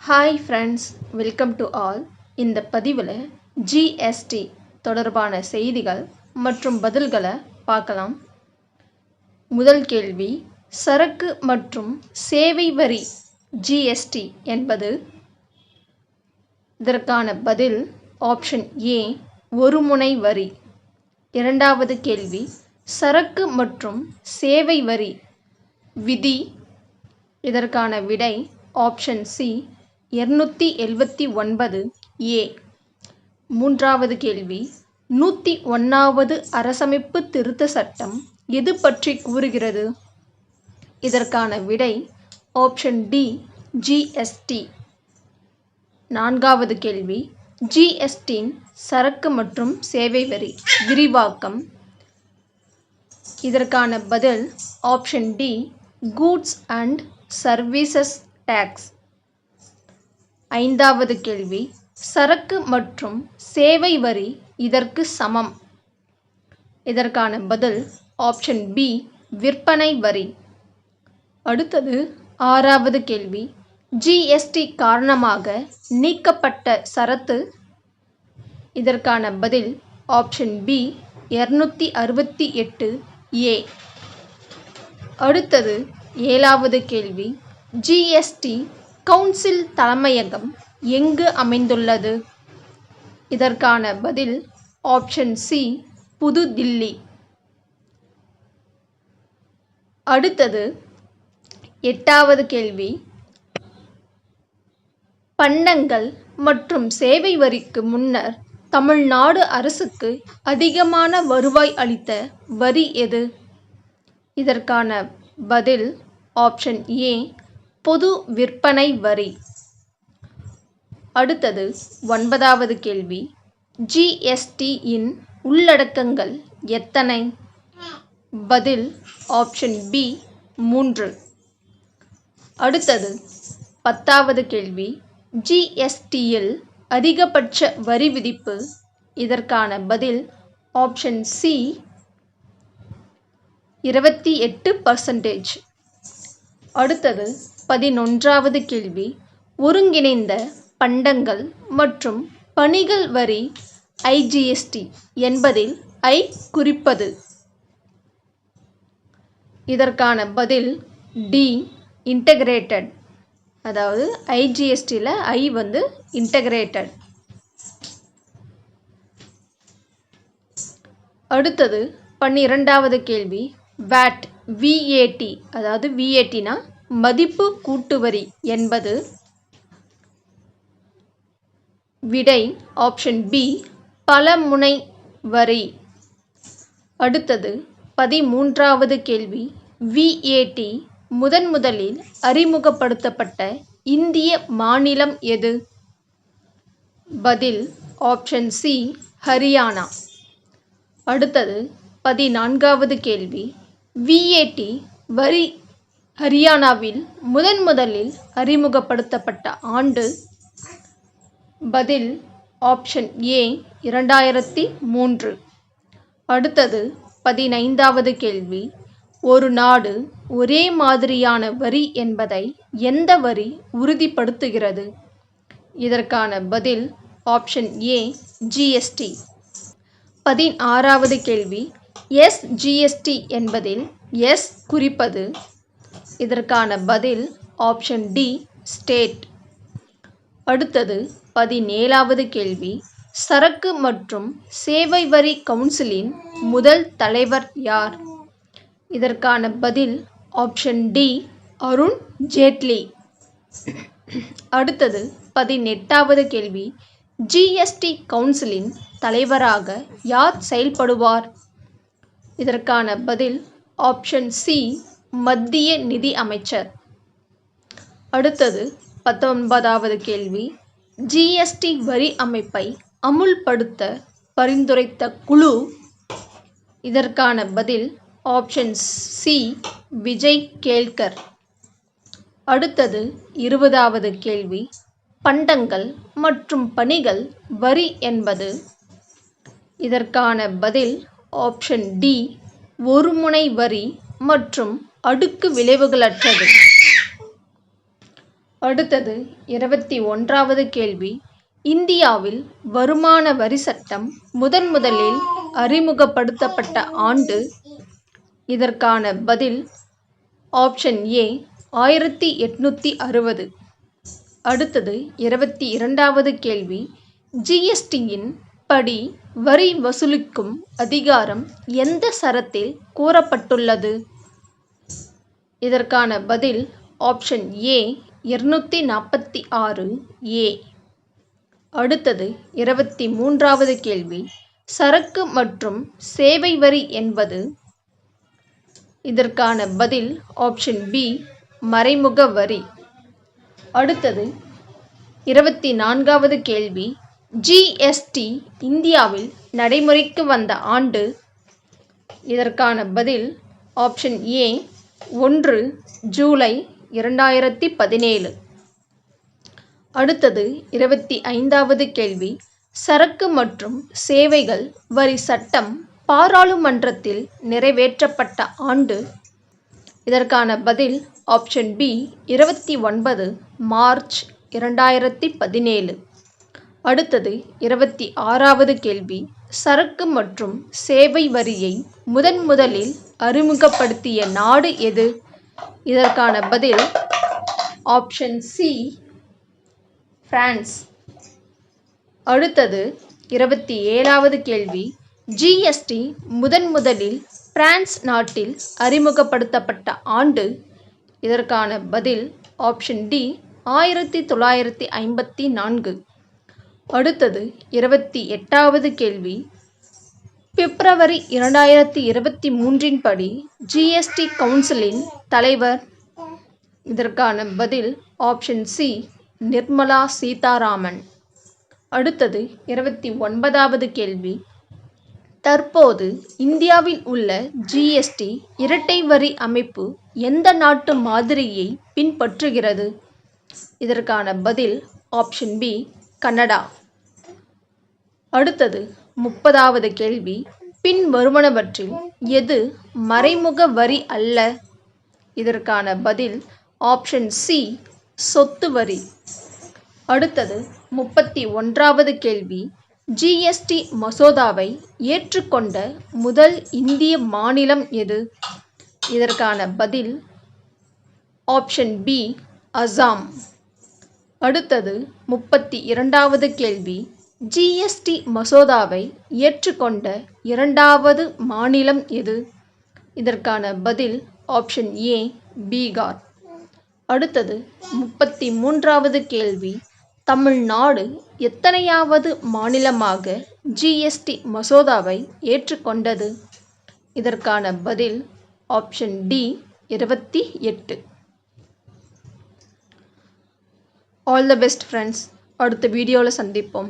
Hi friends, welcome to all. இந்த பதிவில் GST தொடர்பான செய்திகள் மற்றும் பதில்களை பார்க்கலாம். முதல் கேள்வி, சரக்கு மற்றும் சேவை வரி ஜிஎஸ்டி என்பது? இதற்கான பதில் ஆப்ஷன் ஏ, ஒருமுனை வரி. இரண்டாவது கேள்வி, சரக்கு மற்றும் சேவை வரி விதி. இதற்கான விடை ஆப்ஷன் சி, 279 ஏ. மூன்றாவது கேள்வி, 101வது அரசமைப்பு திருத்த சட்டம் எது பற்றி கூறுகிறது? இதற்கான விடை ஆப்ஷன் டி, ஜிஎஸ்டி. நான்காவது கேள்வி, ஜிஎஸ்டியின் சரக்கு மற்றும் சேவை வரி விரிவாக்கம். இதற்கான பதில் option D, goods and services tax. ஐந்தாவது கேள்வி, சரக்கு மற்றும் சேவை வரி இதற்கு சமம். இதற்கான பதில் ஆப்ஷன் பி, விற்பனை வரி. அடுத்தது ஆறாவது கேள்வி, ஜிஎஸ்டி காரணமாக நீக்கப்பட்ட சரத்து. இதற்கான பதில் ஆப்ஷன் பி, 268 ஏ. அடுத்தது ஏழாவது கேள்வி, ஜிஎஸ்டி கவுன்சில் தலைமையகம் எங்கு அமைந்துள்ளது? இதற்கான பதில் ஆப்ஷன் சி, புதுதில்லி. அடுத்தது எட்டாவது கேள்வி, பண்டங்கள் மற்றும் சேவை வரிக்கு முன்னர் தமிழ்நாடு அரசுக்கு அதிகமான வருவாய் அளித்த வரி எது? இதற்கான பதில் ஆப்ஷன் ஏ, பொது விற்பனை வரி. அடுத்தது ஒன்பதாவது கேள்வி, ஜிஎஸ்டியின் உள்ளடக்கங்கள் எத்தனை? பதில் ஆப்ஷன் பி, 3. அடுத்தது பத்தாவது கேள்வி, ஜிஎஸ்டியில் அதிகபட்ச வரி விதிப்பு. இதற்கான பதில் ஆப்ஷன் சி, 28%. அடுத்தது 11வது கேள்வி, ஒருங்கிணைந்த பண்டங்கள் மற்றும் பணிகள் வரி ஐஜிஎஸ்டி என்பதில் ஐ குறிப்பது? இதற்கான பதில் டி, இன்டகிரேட்டட். அதாவது ஐஜிஎஸ்டியில் ஐ வந்து இன்டகிரேட்டட். அடுத்தது 12வது கேள்வி, வேட் விஏடி, அதாவது விஏடினா மதிப்பு கூட்டுவரி என்பது? விடை ஆப்ஷன் பி, பலமுனை வரி. அடுத்தது 13வது கேள்வி, விஏடி முதலில் அறிமுகப்படுத்தப்பட்ட இந்திய மாநிலம் எது? பதில் ஆப்ஷன் சி, ஹரியானா. அடுத்தது 14வது கேள்வி, விஏடி வரி ஹரியானாவில் முதலில் அறிமுகப்படுத்தப்பட்ட ஆண்டு? பதில் ஆப்ஷன் ஏ, 2003. அடுத்தது 15வது கேள்வி, ஒரு நாடு ஒரே மாதிரியான வரி என்பதை எந்த வரி உறுதிப்படுத்துகிறது? இதற்கான பதில் ஆப்ஷன் ஏ, ஜிஎஸ்டி. 16வது கேள்வி, எஸ்ஜிஎஸ்டி என்பதில் எஸ் குறிப்பது? இதற்கான பதில் ஆப்ஷன் டி, ஸ்டேட். அடுத்தது 17வது கேள்வி, சரக்கு மற்றும் சேவை வரி கவுன்சிலின் முதல் தலைவர் யார்? இதற்கான பதில் ஆப்ஷன் டி, அருண் ஜேட்லி. அடுத்தது 18வது கேள்வி, ஜிஎஸ்டி கவுன்சிலின் தலைவராக யார் செயல்படுவார்? இதற்கான பதில் ஆப்ஷன் சி, மத்திய நிதி அமைச்சர். அடுத்தது 19வது கேள்வி, ஜிஎஸ்டி வரி அமைப்பை அமுல்படுத்த பரிந்துரைத்த குழு? இதற்கான பதில் ஆப்ஷன் சி, விஜய் கேல்கர். அடுத்தது 20வது கேள்வி, பண்டங்கள் மற்றும் பணிகள் வரி என்பது? இதற்கான பதில் ஆப்ஷன் டி, ஒருமுனை வரி மற்றும் அடுக்கு விளைவுகளற்றது. அடுத்தது 21வது கேள்வி. இந்தியாவில் வருமான வரி சட்டம் முதலில் அறிமுகப்படுத்தப்பட்ட ஆண்டு? இதற்கான பதில் ஆப்ஷன் ஏ 1860. அடுத்தது 22வது கேள்வி. ஜிஎஸ்டியின் படி வரி வசூலிக்கும் அதிகாரம் எந்த சரத்தில் கூறப்பட்டுள்ளது? இதற்கான பதில் ஆப்ஷன் ஏ 246 ஏ. அடுத்தது 23வது கேள்வி. சரக்கு மற்றும் சேவை வரி என்பது? இதற்கான பதில் ஆப்ஷன் பி மறைமுக வரி. அடுத்தது 24வது கேள்வி. ஜிஎஸ்டி இந்தியாவில் நடைமுறைக்கு வந்த ஆண்டு? இதற்கான பதில் ஆப்ஷன் ஏ 1 ஜூலை 2017. அடுத்தது 25வது கேள்வி. சரக்கு மற்றும் சேவைகள் வரி சட்டம் பாராளுமன்றத்தில் நிறைவேற்றப்பட்ட ஆண்டு? இதற்கான பதில் ஆப்ஷன் பி 29 மார்ச் 2017. அடுத்தது 26வது கேள்வி. சரக்கு மற்றும் சேவை வரியை முதலில் அறிமுகப்படுத்திய நாடு எது? இதற்கான பதில் ஆப்ஷன் சி பிரான்ஸ். அடுத்தது 27வது கேள்வி. ஜிஎஸ்டி முதலில் பிரான்ஸ் நாட்டில் அறிமுகப்படுத்தப்பட்ட ஆண்டு? இதற்கான பதில் ஆப்ஷன் டி 1954. அடுத்தது 28வது கேள்வி. பிப்ரவரி 2023 படி ஜிஎஸ்டி கவுன்சிலின் தலைவர்? இதற்கான பதில் ஆப்ஷன் சி நிர்மலா சீதாராமன். அடுத்தது 29வது கேள்வி. தற்போது இந்தியாவில் உள்ள ஜிஎஸ்டி இரட்டை வரி அமைப்பு எந்த நாட்டு மாதிரியை பின்பற்றுகிறது? இதற்கான பதில் ஆப்ஷன் பி கனடா. அடுத்தது 30வது கேள்வி. பின்வருவனவற்றில் எது மறைமுக வரி அல்ல? இதற்கான பதில் ஆப்ஷன் சி சொத்து வரி. அடுத்தது 31வது கேள்வி. ஜிஎஸ்டி மசோதாவை ஏற்றுக்கொண்ட முதல் இந்திய மாநிலம் எது? இதற்கான பதில் ஆப்ஷன் பி அசாம். அடுத்தது 32வது கேள்வி. ஜிஎஸ்டி மசோதாவை ஏற்றுக்கொண்ட இரண்டாவது மாநிலம் எது? இதற்கான பதில் ஆப்ஷன் ஏ பீகார். அடுத்தது 33வது கேள்வி. தமிழ்நாடு எத்தனையாவது மாநிலமாக ஜிஎஸ்டி மசோதாவை ஏற்றுக்கொண்டது? இதற்கான பதில் option D 28. All the best friends. அடுத்த வீடியோவில் சந்திப்போம்.